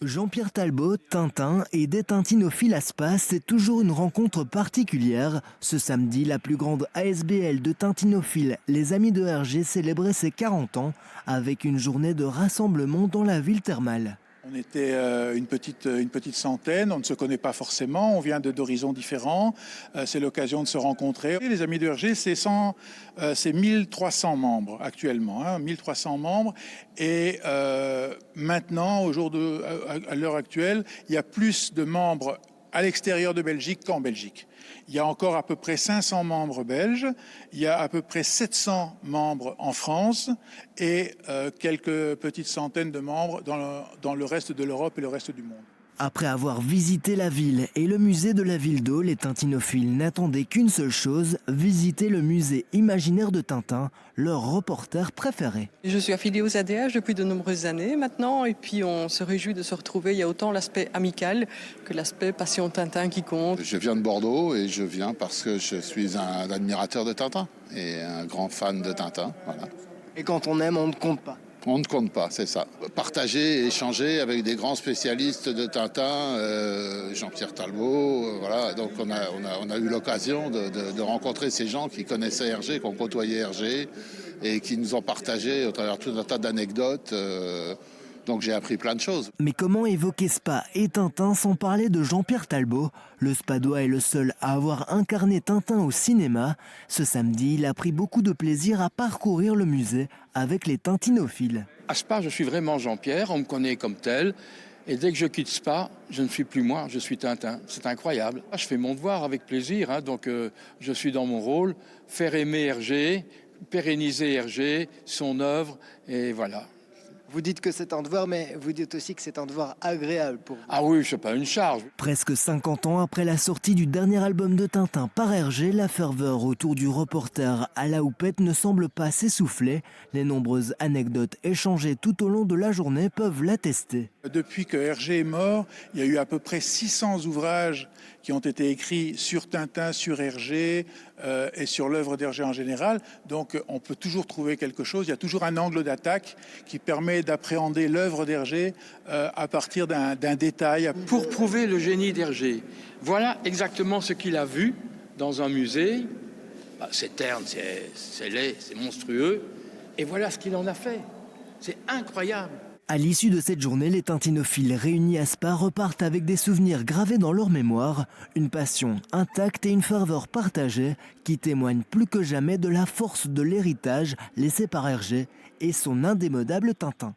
Jean-Pierre Talbot, Tintin et des tintinophiles à Spa, c'est toujours une rencontre particulière. Ce samedi, la plus grande ASBL de tintinophiles, les Amis de Hergé, célébrait ses 40 ans avec une journée de rassemblement dans la ville thermale. On était une petite centaine, on ne se connaît pas forcément, on vient d'horizons différents, c'est l'occasion de se rencontrer. Les Amis de Hergé, c'est 1300 membres actuellement, 1300 membres. Et maintenant, à l'heure actuelle, il y a plus de membres à l'extérieur de Belgique qu'en Belgique. Il y a encore à peu près 500 membres belges, il y a à peu près 700 membres en France et quelques petites centaines de membres dans le reste de l'Europe et le reste du monde. Après avoir visité la ville et le musée de la ville d'Eau, les tintinophiles n'attendaient qu'une seule chose, visiter le musée imaginaire de Tintin, leur reporter préféré. Je suis affiliée aux ADH depuis de nombreuses années maintenant et puis on se réjouit de se retrouver. Il y a autant l'aspect amical que l'aspect passion Tintin qui compte. Je viens de Bordeaux et je viens parce que je suis un admirateur de Tintin et un grand fan de Tintin. Voilà. Et quand on aime, on ne compte pas. On ne compte pas, c'est ça. Partager et échanger avec des grands spécialistes de Tintin, Jean-Pierre Talbot, voilà. Donc on a eu l'occasion de rencontrer ces gens qui connaissaient Hergé, qui ont côtoyé Hergé et qui nous ont partagé au travers tout un tas d'anecdotes. Donc j'ai appris plein de choses. Mais comment évoquer Spa et Tintin sans parler de Jean-Pierre Talbot? Le Spadois est le seul à avoir incarné Tintin au cinéma. Ce samedi, il a pris beaucoup de plaisir à parcourir le musée avec les tintinophiles. À Spa, je suis vraiment Jean-Pierre, on me connaît comme tel. Et dès que je quitte Spa, je ne suis plus moi, je suis Tintin. C'est incroyable. Je fais mon devoir avec plaisir, donc je suis dans mon rôle, faire aimer Hergé, pérenniser Hergé, son œuvre, et voilà. Vous dites que c'est un devoir, mais vous dites aussi que c'est un devoir agréable pour vous. Ah oui, c'est pas une charge. Presque 50 ans après la sortie du dernier album de Tintin par Hergé, la ferveur autour du reporter à la houppette ne semble pas s'essouffler. Les nombreuses anecdotes échangées tout au long de la journée peuvent l'attester. Depuis que Hergé est mort, il y a eu à peu près 600 ouvrages qui ont été écrits sur Tintin, sur Hergé et sur l'œuvre d'Hergé en général. Donc on peut toujours trouver quelque chose, il y a toujours un angle d'attaque qui permet d'appréhender l'œuvre d'Hergé à partir d'un détail. Pour prouver le génie d'Hergé, voilà exactement ce qu'il a vu dans un musée. C'est terne, c'est laid, c'est monstrueux. Et voilà ce qu'il en a fait. C'est incroyable. À l'issue de cette journée, les tintinophiles réunis à Spa repartent avec des souvenirs gravés dans leur mémoire, une passion intacte et une ferveur partagée qui témoignent plus que jamais de la force de l'héritage laissé par Hergé et son indémodable Tintin.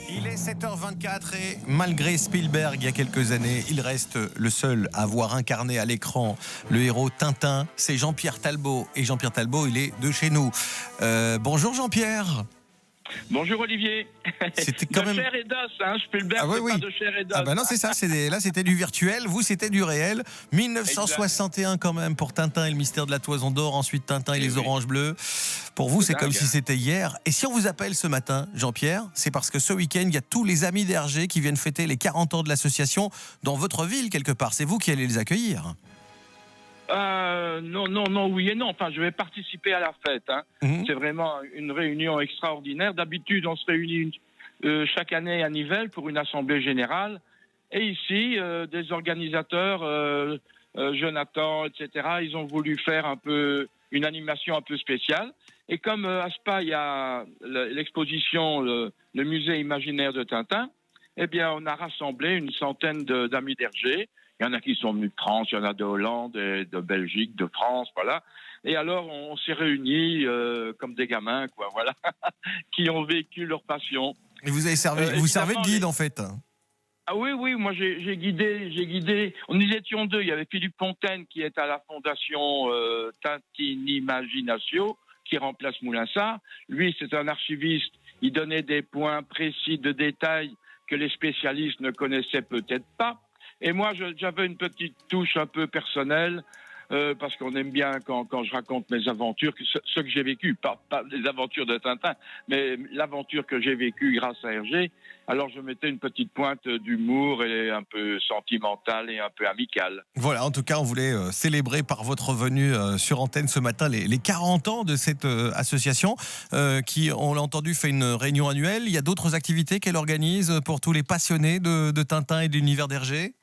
Il est 7h24 et malgré Spielberg il y a quelques années, il reste le seul à avoir incarné à l'écran le héros Tintin. C'est Jean-Pierre Talbot. Et Jean-Pierre Talbot, il est de chez nous. Bonjour Jean-Pierre. Bonjour Olivier. C'était quand même chair et d'os, Spielberg, oui. pas de chair et d'os. Non, c'est ça. Là, c'était du virtuel. Vous, c'était du réel. 1961 quand même pour Tintin et le mystère de la toison d'or. Ensuite, Tintin et les oranges bleues. Pour vous, c'est comme si c'était hier. Et si on vous appelle ce matin, Jean-Pierre, c'est parce que ce week-end, il y a tous les amis d'Hergé qui viennent fêter les 40 ans de l'association dans votre ville quelque part. C'est vous qui allez les accueillir. Non, oui et non. Enfin, je vais participer à la fête. C'est vraiment une réunion extraordinaire. D'habitude, on se réunit chaque année à Nivelles pour une assemblée générale. Et ici, des organisateurs Jonathan, etc. Ils ont voulu faire un peu une animation un peu spéciale. Et comme à Spa, il y a l'exposition, le musée imaginaire de Tintin, eh bien, on a rassemblé une centaine d'amis d'Hergé. Il y en a qui sont venus de France, il y en a de Hollande, de Belgique, de France, voilà. Et alors, on s'est réunis comme des gamins, quoi, voilà, qui ont vécu leur passion. Et vous avez vous servez de guide, en fait. Ah oui, moi j'ai guidé. Nous étions deux. Il y avait Philippe Fontaine qui est à la fondation Tintin Imaginatio, qui remplace Moulinsart. Lui, c'est un archiviste. Il donnait des points précis de détail que les spécialistes ne connaissaient peut-être pas. Et moi, j'avais une petite touche un peu personnelle, parce qu'on aime bien quand je raconte mes aventures, ce que j'ai vécu, pas les aventures de Tintin, mais l'aventure que j'ai vécue grâce à Hergé. Alors je mettais une petite pointe d'humour et un peu sentimentale et un peu amicale. Voilà, en tout cas, on voulait célébrer par votre venue sur antenne ce matin les 40 ans de cette association qui, on l'a entendu, fait une réunion annuelle. Il y a d'autres activités qu'elle organise pour tous les passionnés de Tintin et de l'univers d'Hergé?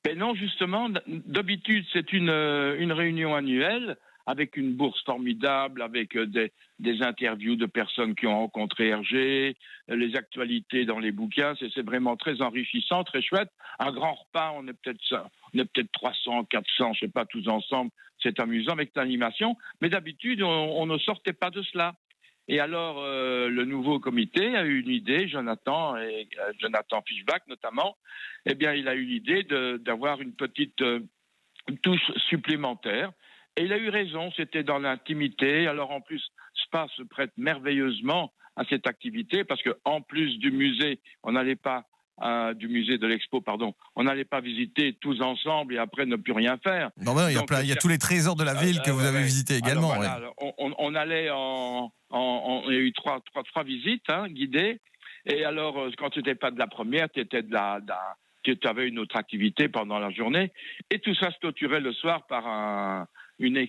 Mais non, justement, d'habitude, c'est une réunion annuelle avec une bourse formidable, avec des interviews de personnes qui ont rencontré Hergé, les actualités dans les bouquins. C'est vraiment très enrichissant, très chouette. Un grand repas, on est peut-être 300, 400, je sais pas, tous ensemble. C'est amusant avec l'animation. Mais d'habitude, on ne sortait pas de cela. Et alors, le nouveau comité a eu une idée, Jonathan Fischbach notamment, eh bien, il a eu l'idée d'avoir une petite touche supplémentaire. Et il a eu raison, c'était dans l'intimité. Alors, en plus, Spa se prête merveilleusement à cette activité parce qu'en plus du musée, du musée de l'Expo, pardon, on n'allait pas visiter tous ensemble et après ne plus rien faire. Non, il y a tous les trésors de la ville que vous avez visités également. Alors, voilà, on allait il y a eu trois visites guidées. Et alors, quand tu n'étais pas de la première, tu avais une autre activité pendant la journée. Et tout ça se clôturait le soir par une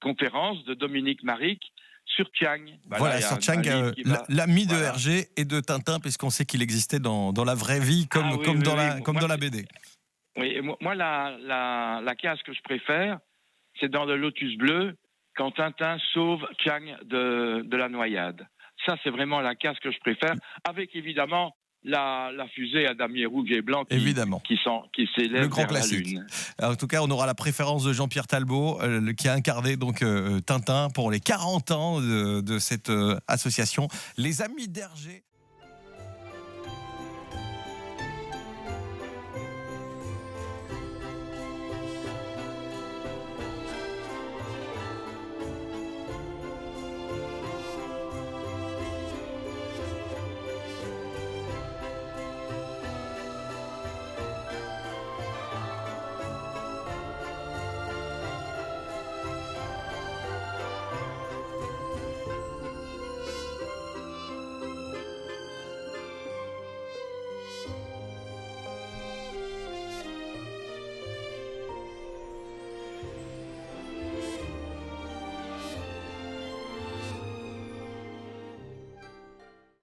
conférence de Dominique Maric sur Chiang. Voilà, sur Chiang, l'ami de Hergé et de Tintin, puisqu'on sait qu'il existait dans la vraie vie, comme dans la BD. Oui, et moi, la case que je préfère, c'est dans le Lotus bleu, quand Tintin sauve Chiang de la noyade. Ça, c'est vraiment la case que je préfère, avec évidemment la fusée à damier rouge et blanc qui s'élève le grand vers classique. la Lune. Alors, en tout cas, on aura la préférence de Jean-Pierre Talbot, qui a incarné donc Tintin pour les 40 ans de cette association, les Amis d'Hergé.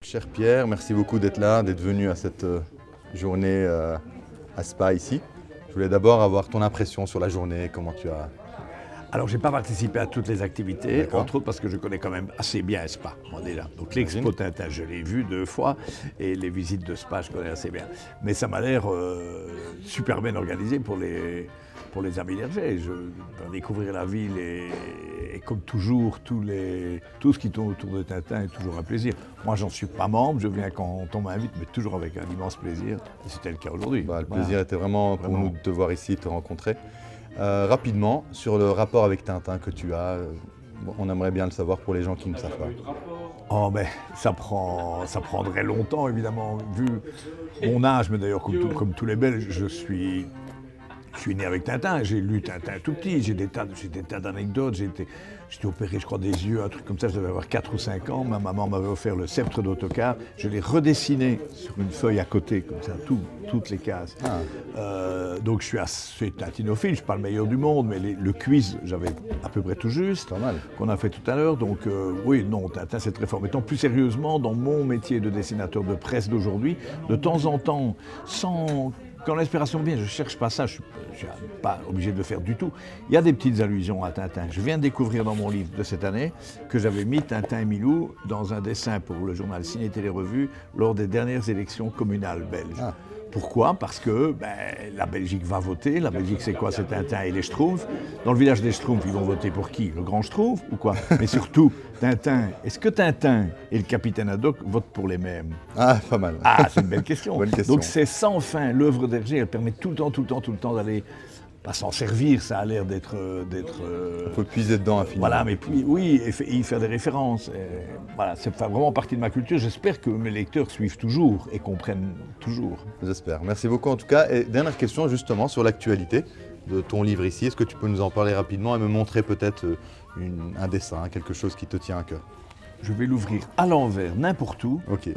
Cher Pierre, merci beaucoup d'être là, d'être venu à cette journée à Spa ici. Je voulais d'abord avoir ton impression sur la journée, comment tu as... Alors, je n'ai pas participé à toutes les activités, entre autres parce que je connais quand même assez bien Spa, moi déjà. Donc, l'Expo Tintin, je l'ai vu 2 fois, et les visites de Spa, je connais assez bien. Mais ça m'a l'air super bien organisé pour les Amis d'Hergé. Je vais découvrir la ville et comme toujours, tout ce qui tourne autour de Tintin est toujours un plaisir. Moi, j'en suis pas membre, je viens quand on m'invite, mais toujours avec un immense plaisir. Et c'était le cas aujourd'hui. Le plaisir était vraiment pour nous de te voir ici, de te rencontrer. Rapidement, sur le rapport avec Tintin que tu as, on aimerait bien le savoir pour les gens qui ne savent pas. Oh, mais ça prendrait longtemps, évidemment, vu mon âge, mais d'ailleurs, comme tous les Belges, je suis né avec Tintin, j'ai lu Tintin tout petit, j'ai des tas d'anecdotes, j'étais opéré, je crois, des yeux, un truc comme ça, je devais avoir 4 ou 5 ans, ma maman m'avait offert le sceptre d'autocar, je l'ai redessiné sur une feuille à côté, comme ça, toutes les cases. Donc je suis assez tintinophile, je ne suis pas le meilleur du monde, mais le quiz, j'avais à peu près tout juste, qu'on a fait tout à l'heure, donc oui, non, Tintin c'est très fort. Mettons plus sérieusement, dans mon métier de dessinateur de presse d'aujourd'hui, de temps en temps, sans quand l'inspiration vient, je ne cherche pas ça, je ne suis pas obligé de le faire du tout. Il y a des petites allusions à Tintin. Je viens de découvrir dans mon livre de cette année que j'avais mis Tintin et Milou dans un dessin pour le journal Ciné Télé Revue lors des dernières élections communales belges. Ah. Pourquoi? Parce que la Belgique va voter. La Belgique, c'est quoi? C'est Tintin et les Schtroumpfs. Dans le village des Schtroumpfs, ils vont voter pour qui? Le grand Schtroumpf ou quoi? Mais surtout, Tintin. Est-ce que Tintin et le capitaine Haddock votent pour les mêmes? Ah, pas mal. Ah, c'est une belle question. Bonne question. Donc c'est sans fin. L'œuvre d'Hergé, elle permet tout le temps d'aller... Pas s'en servir, ça a l'air d'être... Il faut puiser dedans infiniment. Voilà, mais puis, oui, et y faire des références. Voilà, c'est vraiment partie de ma culture. J'espère que mes lecteurs suivent toujours et comprennent toujours. J'espère. Merci beaucoup en tout cas. Et dernière question justement sur l'actualité de ton livre ici. Est-ce que tu peux nous en parler rapidement et me montrer peut-être un dessin, quelque chose qui te tient à cœur? Je vais l'ouvrir à l'envers, n'importe où, okay.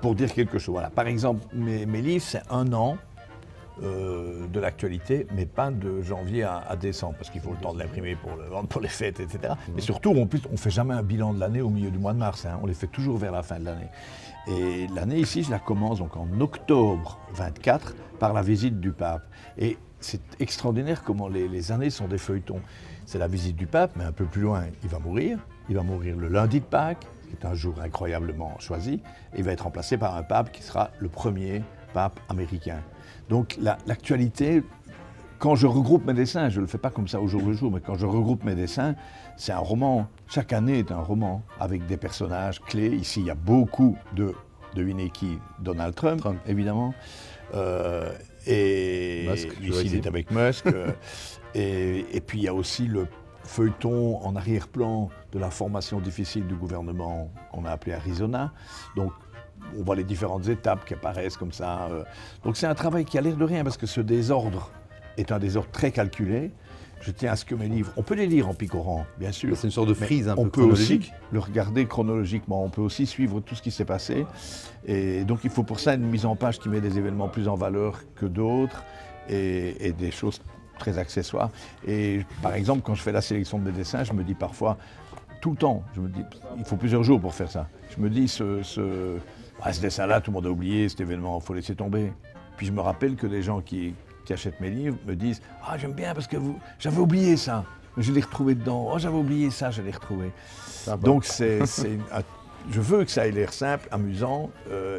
Pour dire quelque chose. Voilà. Par exemple, mes livres, c'est 1 an. De l'actualité, mais pas de janvier à décembre, parce qu'il faut le temps de l'imprimer pour le vendre pour les fêtes, etc. Mais surtout, en plus, on ne fait jamais un bilan de l'année au milieu du mois de mars, hein. On les fait toujours vers la fin de l'année. Et l'année ici, je la commence donc en octobre 24 par la visite du pape. Et c'est extraordinaire comment les années sont des feuilletons. C'est la visite du pape, mais un peu plus loin, il va mourir. Il va mourir le lundi de Pâques, qui est un jour incroyablement choisi, et il va être remplacé par un pape qui sera le premier pape américain. Donc l'actualité, quand je regroupe mes dessins, je ne le fais pas comme ça au jour le jour, mais quand je regroupe mes dessins, c'est un roman. Chaque année est un roman avec des personnages clés. Ici, il y a beaucoup de, devinez qui, Donald Trump. Évidemment. Et Musk, ici, il est avec Musk. Et puis, il y a aussi le feuilleton en arrière-plan de la formation difficile du gouvernement qu'on a appelé Arizona. Donc, on voit les différentes étapes qui apparaissent comme ça. Donc c'est un travail qui a l'air de rien parce que ce désordre est un désordre très calculé. Je tiens à ce que mes livres, on peut les lire en picorant, bien sûr. C'est une sorte de frise un peu chronologique. On peut aussi le regarder chronologiquement, on peut aussi suivre tout ce qui s'est passé. Et donc il faut pour ça une mise en page qui met des événements plus en valeur que d'autres et des choses très accessoires. Et par exemple, quand je fais la sélection de mes dessins, je me dis parfois, tout le temps, je me dis, il faut plusieurs jours pour faire ça. Je me dis, ce dessin-là, tout le monde a oublié, cet événement, il faut laisser tomber. Puis je me rappelle que les gens qui achètent mes livres me disent « Ah, j'aime bien parce que j'avais oublié ça, je l'ai retrouvé dedans. Oh, j'avais oublié ça, je l'ai retrouvé. » Donc je veux que ça ait l'air simple, amusant,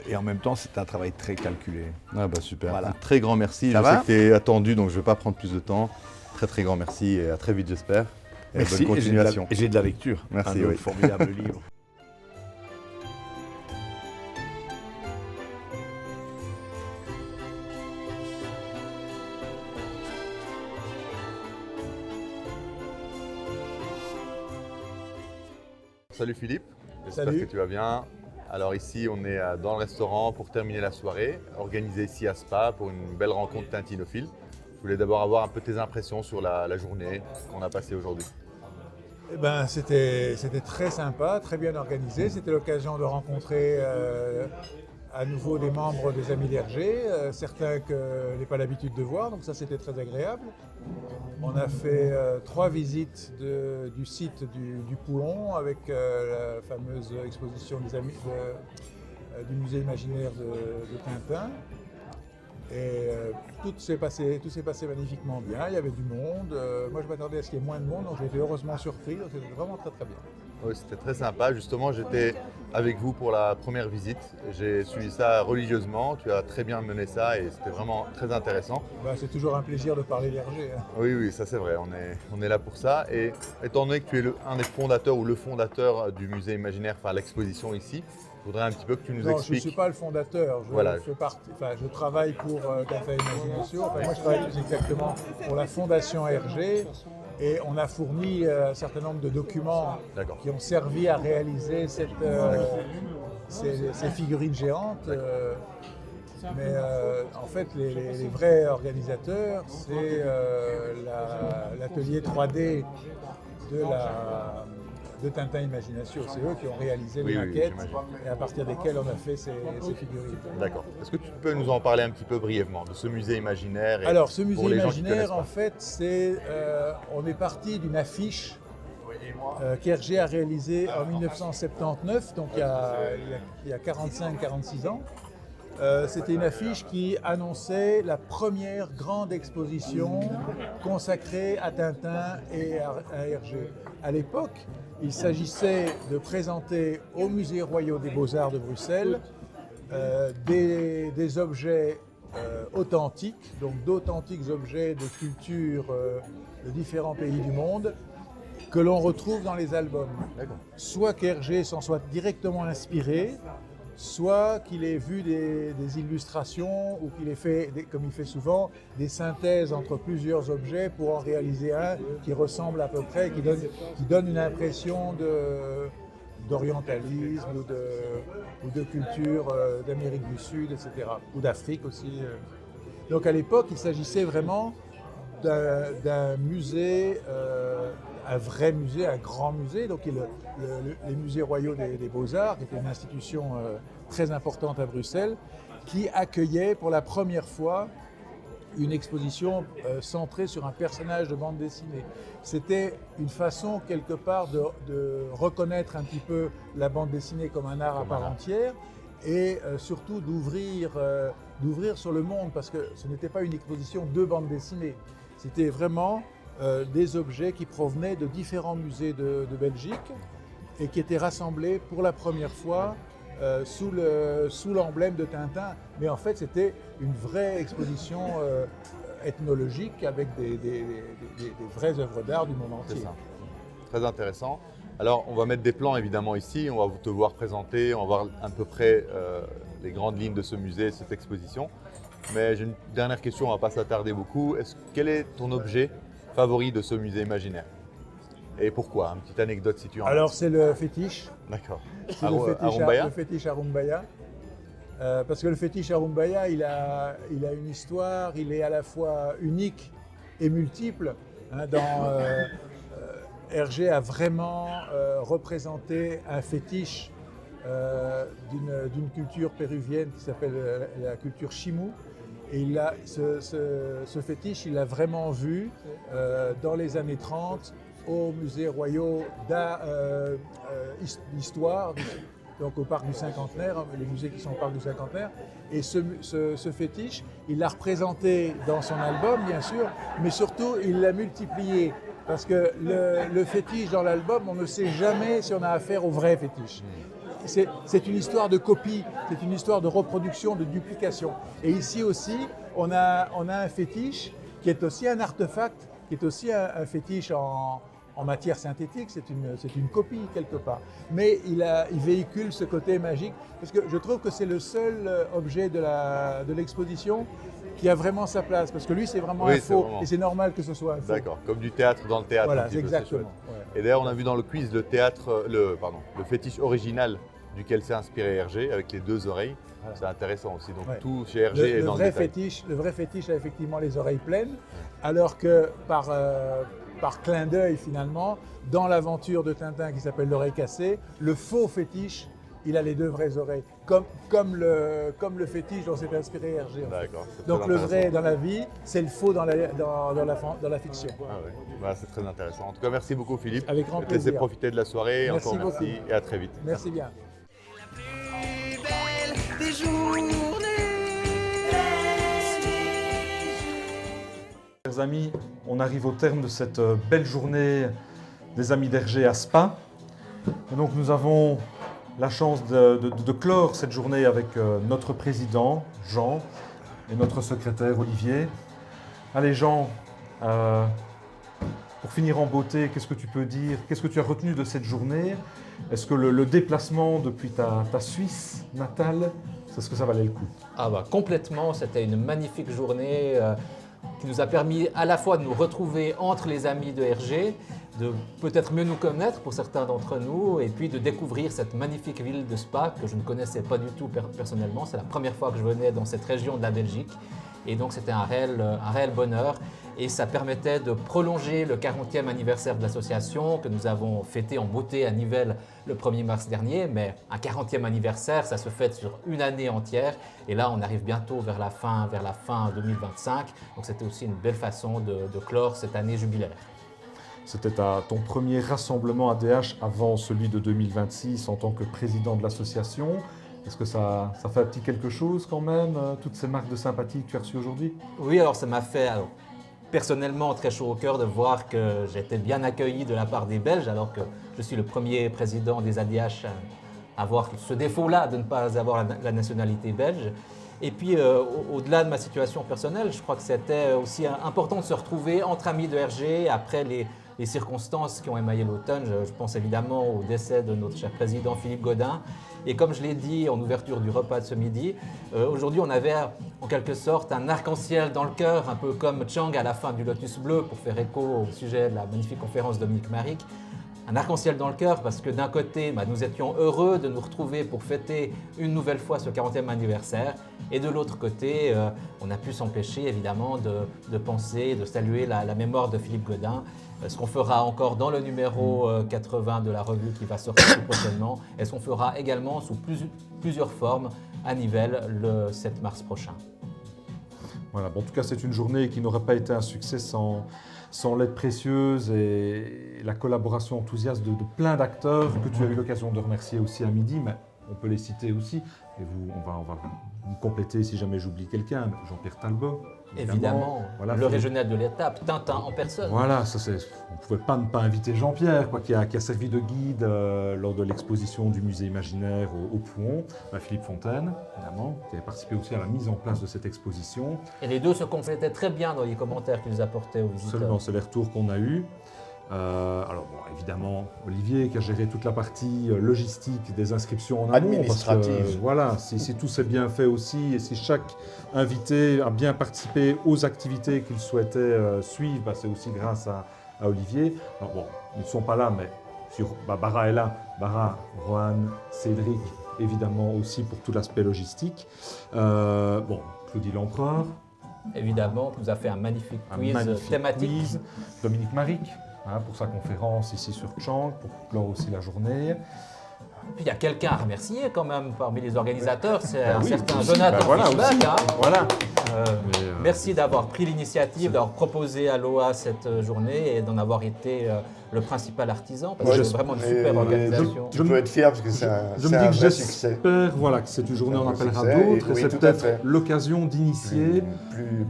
et en même temps, c'est un travail très calculé. Ah bah super, voilà. Un très grand merci. Je sais que tu es attendu, donc je ne vais pas prendre plus de temps. Très grand merci et à très vite, j'espère. Merci, bonne continuation. Et j'ai de la lecture. Merci, un formidable livre. Salut Philippe, j'espère que tu vas bien. Alors ici, on est dans le restaurant pour terminer la soirée, organisée ici à Spa pour une belle rencontre tintinophile. Je voulais d'abord avoir un peu tes impressions sur la journée qu'on a passée aujourd'hui. Eh ben, c'était très sympa, très bien organisé. C'était l'occasion de rencontrer à nouveau des membres des Amis d'Hergé, certains que je n'ai pas l'habitude de voir, donc ça c'était très agréable. On a fait 3 visites du site du Pouhon avec la fameuse exposition des amis du musée imaginaire de Tintin. Et tout s'est passé magnifiquement bien, il y avait du monde. Moi je m'attendais à ce qu'il y ait moins de monde, donc j'ai été heureusement surpris, donc c'était vraiment très bien. Oui, c'était très sympa. Justement, j'étais avec vous pour la première visite. J'ai suivi ça religieusement. Tu as très bien mené ça et c'était vraiment très intéressant. Bah, c'est toujours un plaisir de parler d'Hergé. Hein. Oui, ça c'est vrai. On est là pour ça. Et étant donné que tu es un des fondateurs ou le fondateur du musée imaginaire, enfin l'exposition ici, je voudrais un petit peu que tu nous expliques. Non, je ne suis pas le fondateur. Je travaille pour Tintin Imagination. Enfin, moi, je travaille plus exactement pour la Fondation Hergé. Et on a fourni un certain nombre de documents qui ont servi à réaliser ces figurines géantes. Mais en fait, les vrais organisateurs, c'est l'atelier 3D de Tintin Imagination. C'est eux qui ont réalisé les maquettes et à partir desquelles on a fait ces figurines. D'accord. Est-ce que tu peux nous en parler un petit peu brièvement de ce musée imaginaire? Alors, ce musée imaginaire, en fait, on est parti d'une affiche qu'Hergé a réalisée en 1979, donc il y a 45-46 ans. C'était une affiche qui annonçait la première grande exposition consacrée à Tintin et à Hergé. À l'époque, il s'agissait de présenter au Musée royal des Beaux-Arts de Bruxelles des objets authentiques, donc d'authentiques objets de culture de différents pays du monde que l'on retrouve dans les albums. Soit qu'Hergé s'en soit directement inspiré, soit qu'il ait vu des illustrations ou qu'il ait fait, comme il fait souvent, des synthèses entre plusieurs objets pour en réaliser un qui ressemble à peu près, qui donne une impression d'orientalisme ou de culture d'Amérique du Sud, etc. Ou d'Afrique aussi. Donc à l'époque, il s'agissait vraiment d'un musée, un vrai musée, un grand musée, donc les musées royaux des Beaux-Arts, qui était une institution très importante à Bruxelles, qui accueillait pour la première fois une exposition centrée sur un personnage de bande dessinée. C'était une façon quelque part de reconnaître un petit peu la bande dessinée comme un art à part entière et surtout d'ouvrir sur le monde, parce que ce n'était pas une exposition de bande dessinée, c'était vraiment des objets qui provenaient de différents musées de Belgique et qui étaient rassemblés pour la première fois sous l'emblème de Tintin. Mais en fait, c'était une vraie exposition ethnologique avec des vraies œuvres d'art du monde entier. C'est ça. Très intéressant. Alors, on va mettre des plans évidemment ici, on va te voir présenter, on va voir à peu près les grandes lignes de ce musée, cette exposition. Mais j'ai une dernière question, on ne va pas s'attarder beaucoup. Quel est ton objet favori de ce musée imaginaire? Et pourquoi? Une petite anecdote si tu en as. Alors c'est le fétiche. D'accord. Le fétiche Arumbaya. Parce que le fétiche Arumbaya, il a une histoire, il est à la fois unique et multiple. Hergé a vraiment représenté un fétiche d'une culture péruvienne qui s'appelle la culture Chimú. Et ce fétiche, il l'a vraiment vu dans les années 30 au musée royal d'histoire, donc au parc du Cinquantenaire, les musées qui sont au parc du Cinquantenaire. Et ce fétiche, il l'a représenté dans son album, bien sûr, mais surtout, il l'a multiplié. Parce que le fétiche dans l'album, on ne sait jamais si on a affaire au vrai fétiche. C'est une histoire de copie, c'est une histoire de reproduction, de duplication. Et ici aussi, on a un fétiche qui est aussi un artefact, qui est aussi un fétiche en matière synthétique, c'est une copie quelque part. Mais il véhicule ce côté magique, parce que je trouve que c'est le seul objet de l'exposition qui a vraiment sa place, parce que lui c'est vraiment un faux, et c'est normal que ce soit un faux. D'accord, comme du théâtre dans le théâtre. Voilà, exactement. Ouais. Et d'ailleurs, on a vu dans le quiz le fétiche original duquel s'est inspiré Hergé, avec les deux oreilles. Voilà. C'est intéressant aussi. Donc tout chez Hergé est dans le détail. Le vrai fétiche a effectivement les oreilles pleines, alors que par clin d'œil finalement, dans l'aventure de Tintin qui s'appelle L'oreille cassée, le faux fétiche, il a les deux vraies oreilles, comme le fétiche dont s'est inspiré Hergé. D'accord. Donc le vrai dans la vie, c'est le faux dans la fiction. Ah ouais. Bah, c'est très intéressant. En tout cas, merci beaucoup Philippe. Avec grand plaisir. Laissez profiter de la soirée. Merci encore merci beaucoup. Et à très vite. Merci bien. Des journées. Chers amis, on arrive au terme de cette belle journée des Amis d'Hergé à Spa. Et donc nous avons la chance de clore cette journée avec notre président, Jean, et notre secrétaire, Olivier. Allez Jean, pour finir en beauté, qu'est-ce que tu peux dire? Qu'est-ce que tu as retenu de cette journée? Est-ce que le déplacement depuis ta Suisse natale, est-ce que ça valait le coup? Ah bah complètement, c'était une magnifique journée qui nous a permis à la fois de nous retrouver entre les amis de Hergé, de peut-être mieux nous connaître pour certains d'entre nous, et puis de découvrir cette magnifique ville de Spa que je ne connaissais pas du tout personnellement. C'est la première fois que je venais dans cette région de la Belgique. Et donc c'était un réel bonheur et ça permettait de prolonger le 40e anniversaire de l'association que nous avons fêté en beauté à Nivelles le 1er mars dernier. Mais un 40e anniversaire, ça se fête sur une année entière et là on arrive bientôt vers la fin 2025. Donc c'était aussi une belle façon de clore cette année jubilaire. C'était ton premier rassemblement ADH avant celui de 2026 en tant que président de l'association. Est-ce que ça fait un petit quelque chose quand même, toutes ces marques de sympathie que tu as reçues aujourd'hui? Oui, alors ça m'a fait personnellement très chaud au cœur de voir que j'étais bien accueilli de la part des Belges, alors que je suis le premier président des ADH à avoir ce défaut-là de ne pas avoir la nationalité belge. Et puis, au-delà de ma situation personnelle, je crois que c'était aussi important de se retrouver entre amis de RG après les circonstances qui ont émaillé l'automne. Je pense évidemment au décès de notre cher président Philippe Gaudin. Et comme je l'ai dit en ouverture du repas de ce midi, aujourd'hui on avait en quelque sorte un arc-en-ciel dans le cœur, un peu comme Chang à la fin du Lotus Bleu, pour faire écho au sujet de la magnifique conférence de Dominique Maric. Un arc-en-ciel dans le cœur parce que d'un côté, nous étions heureux de nous retrouver pour fêter une nouvelle fois ce 40e anniversaire, et de l'autre côté, on n'a pu s'empêcher évidemment de penser, de saluer la mémoire de Philippe Gaudin, ce qu'on fera encore dans le numéro 80 de la revue qui va sortir tout prochainement, et ce qu'on fera également sous plusieurs formes à Nivelles le 7 mars prochain. Voilà, bon, en tout cas, c'est une journée qui n'aurait pas été un succès sans l'aide précieuse et la collaboration enthousiaste de plein d'acteurs que tu as eu l'occasion de remercier aussi à midi, mais on peut les citer aussi. Et on va vous compléter si jamais j'oublie quelqu'un. Jean-Pierre Talbot. Évidemment, voilà, le régional de l'étape, Tintin en personne. Voilà, on ne pouvait pas ne pas inviter Jean-Pierre, qui a servi de guide lors de l'exposition du musée imaginaire au Pouhon. Philippe Fontaine, évidemment, qui avait participé aussi à la mise en place de cette exposition. Et les deux se complétaient très bien dans les commentaires qu'ils apportaient aux visiteurs. Absolument, c'est les retours qu'on a eus. Alors bon, évidemment, Olivier qui a géré toute la partie logistique des inscriptions en amont. Administrative. Voilà, si tout s'est bien fait aussi et si chaque invité a bien participé aux activités qu'il souhaitait suivre, c'est aussi grâce à Olivier. Alors bon, ils ne sont pas là, mais Bara est là. Bara, Rohan, Cédric, évidemment aussi pour tout l'aspect logistique. Bon, Claudie L'Empereur. Évidemment, qui nous a fait un magnifique quiz thématique. Dominique Maric. Pour sa conférence ici sur Chang, pour clore aussi la journée. Puis il y a quelqu'un à remercier quand même parmi les organisateurs, c'est un certain Jonathan Fischbach. Merci d'avoir pris l'initiative, d'avoir proposé à l'OA cette journée et d'en avoir été le principal artisan, parce que c'est vraiment une super organisation. Je peux être fier parce que c'est un vrai succès. J'espère que cette journée en appellera d'autres, et c'est peut-être l'occasion d'initier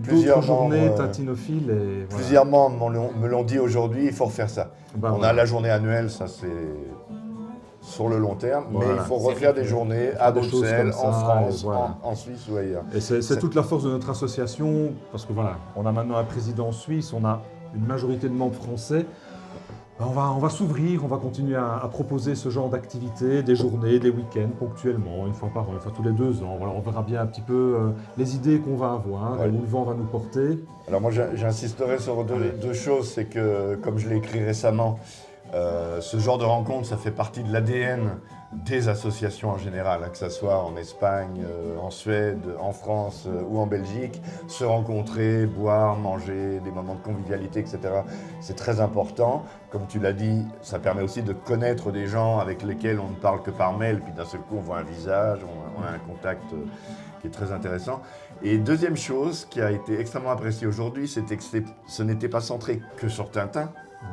plusieurs journées tintinophiles. Plusieurs membres me l'ont dit aujourd'hui, il faut refaire ça. On a la journée annuelle, ça c'est sur le long terme, mais il faut refaire des journées à Bruxelles, en France, en Suisse ou ailleurs. Et c'est toute la force de notre association, parce que voilà, on a maintenant un président suisse, on a une majorité de membres français. On va s'ouvrir, on va continuer à proposer ce genre d'activités, des journées, des week-ends, ponctuellement, une fois par an, une fois tous les 2 ans. Voilà, on verra bien un petit peu les idées qu'on va avoir, et où le vent va nous porter. Alors moi, j'insisterai sur deux choses. C'est que, comme je l'ai écrit récemment, ce genre de rencontre, ça fait partie de l'ADN des associations en général, que ce soit en Espagne, en Suède, en France ou en Belgique. Se rencontrer, boire, manger, des moments de convivialité, etc. C'est très important. Comme tu l'as dit, ça permet aussi de connaître des gens avec lesquels on ne parle que par mail, puis d'un seul coup on voit un visage, on a un contact qui est très intéressant. Et deuxième chose qui a été extrêmement appréciée aujourd'hui, c'était que ce n'était pas centré que sur Tintin.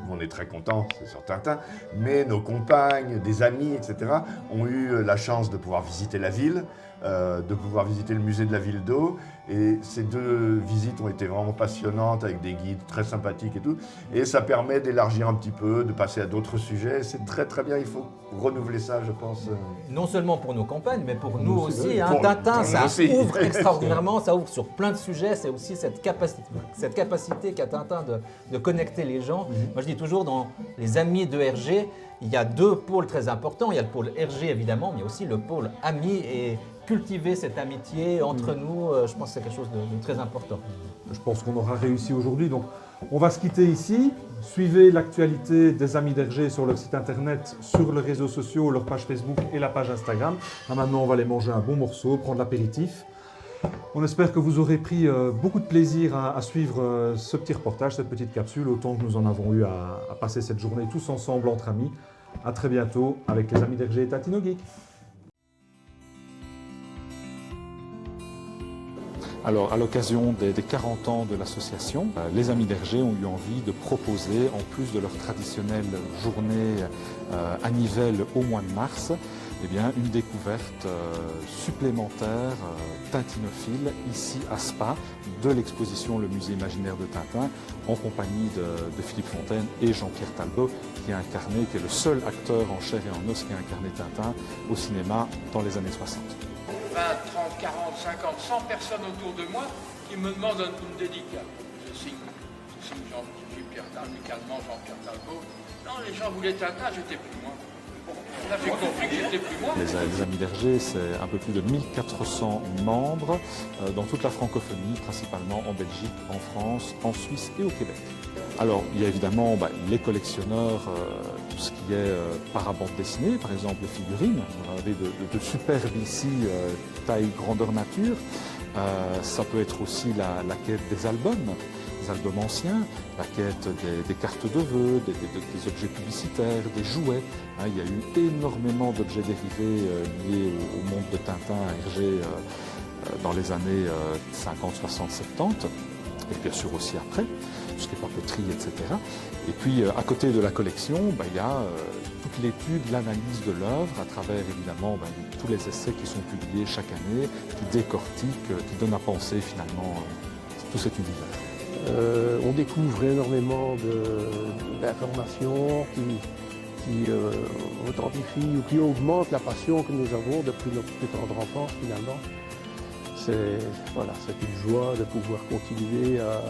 On est très contents, c'est sur Tintin, mais nos compagnes, des amis, etc. ont eu la chance de pouvoir visiter la ville, de pouvoir visiter le musée de la ville d'Eau. Et ces 2 visites ont été vraiment passionnantes, avec des guides très sympathiques et tout. Et ça permet d'élargir un petit peu, de passer à d'autres sujets. C'est très très bien, il faut renouveler ça, je pense. Non seulement pour nos campagnes, mais pour nous aussi. Tintin, ça ouvre extraordinairement, ça ouvre sur plein de sujets. C'est aussi cette capacité qu'a Tintin de connecter les gens. Moi je dis toujours, dans les amis de RG, il y a 2 pôles très importants. Il y a le pôle RG évidemment, mais aussi le pôle amis, et cultiver cette amitié entre nous, je pense que c'est quelque chose de très important. Je pense qu'on aura réussi aujourd'hui. Donc, on va se quitter ici. Suivez l'actualité des Amis d'RG sur leur site internet, sur les réseaux sociaux, leur page Facebook et la page Instagram. Maintenant, on va aller manger un bon morceau, prendre l'apéritif. On espère que vous aurez pris beaucoup de plaisir à suivre ce petit reportage, cette petite capsule, autant que nous en avons eu à passer cette journée tous ensemble entre amis. À très bientôt avec les Amis d'RG et Tintino Geek. Alors, à l'occasion des 40 ans de l'association, les Amis d'RG ont eu envie de proposer, en plus de leur traditionnelle journée à Nivelles au mois de mars, eh bien, une découverte supplémentaire tintinophile ici à Spa de l'exposition Le Musée imaginaire de Tintin en compagnie de Philippe Fontaine et Jean-Pierre Talbot qui est le seul acteur en chair et en os qui a incarné Tintin au cinéma dans les années 60. 20, 30, 40, 50, 100 personnes autour de moi qui me demandent une dédicace. Je signe Jean-Pierre Talbot, amicalement Jean-Pierre Talbot. Non, les gens voulaient Tintin, j'étais plus moi. Là, j'ai compris que j'étais plus moi. Les Amis d'Hergé, c'est un peu plus de 1400 membres dans toute la francophonie, principalement en Belgique, en France, en Suisse et au Québec. Alors, il y a évidemment les collectionneurs, tout ce qui est parabande dessinée, par exemple les figurines. Vous avez de superbes ici, taille grandeur nature. Ça peut être aussi la quête des albums anciens, la quête des cartes de vœux, des objets publicitaires, des jouets. Il y a eu énormément d'objets dérivés liés au monde de Tintin à Hergé dans les années 50, 60, 70, et bien sûr aussi après, tout ce qui est papeterie, etc. Et puis à côté de la collection, il y a toute l'étude, l'analyse de l'œuvre à travers évidemment tous les essais qui sont publiés chaque année, qui décortiquent, qui donnent à penser finalement tout cet univers. On découvre énormément d'informations qui authentifient ou qui augmentent la passion que nous avons depuis notre plus tendre enfance finalement. C'est une joie de pouvoir continuer à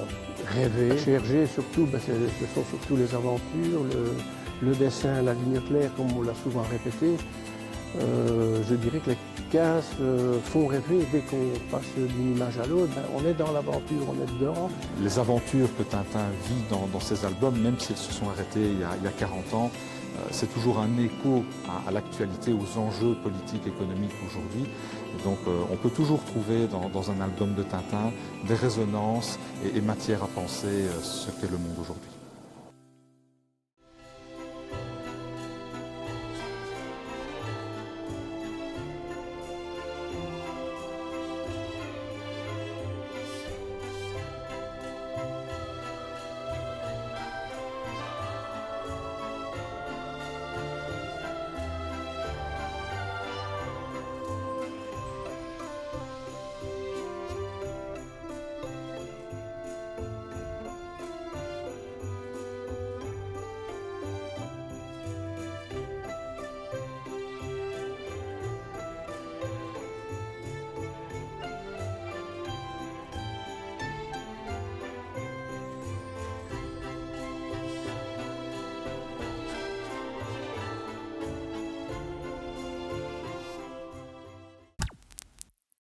rêver. Chez Hergé, surtout, ce sont surtout les aventures, le dessin, la ligne claire, comme on l'a souvent répété. Je dirais que les cases font rêver dès qu'on passe d'une image à l'autre. On est dans l'aventure, on est dedans. Les aventures que Tintin vit dans ses albums, même s'ils se sont arrêtés il y a 40 ans, c'est toujours un écho à l'actualité, aux enjeux politiques, économiques aujourd'hui. Donc on peut toujours trouver dans un album de Tintin des résonances et matière à penser ce qu'est le monde aujourd'hui.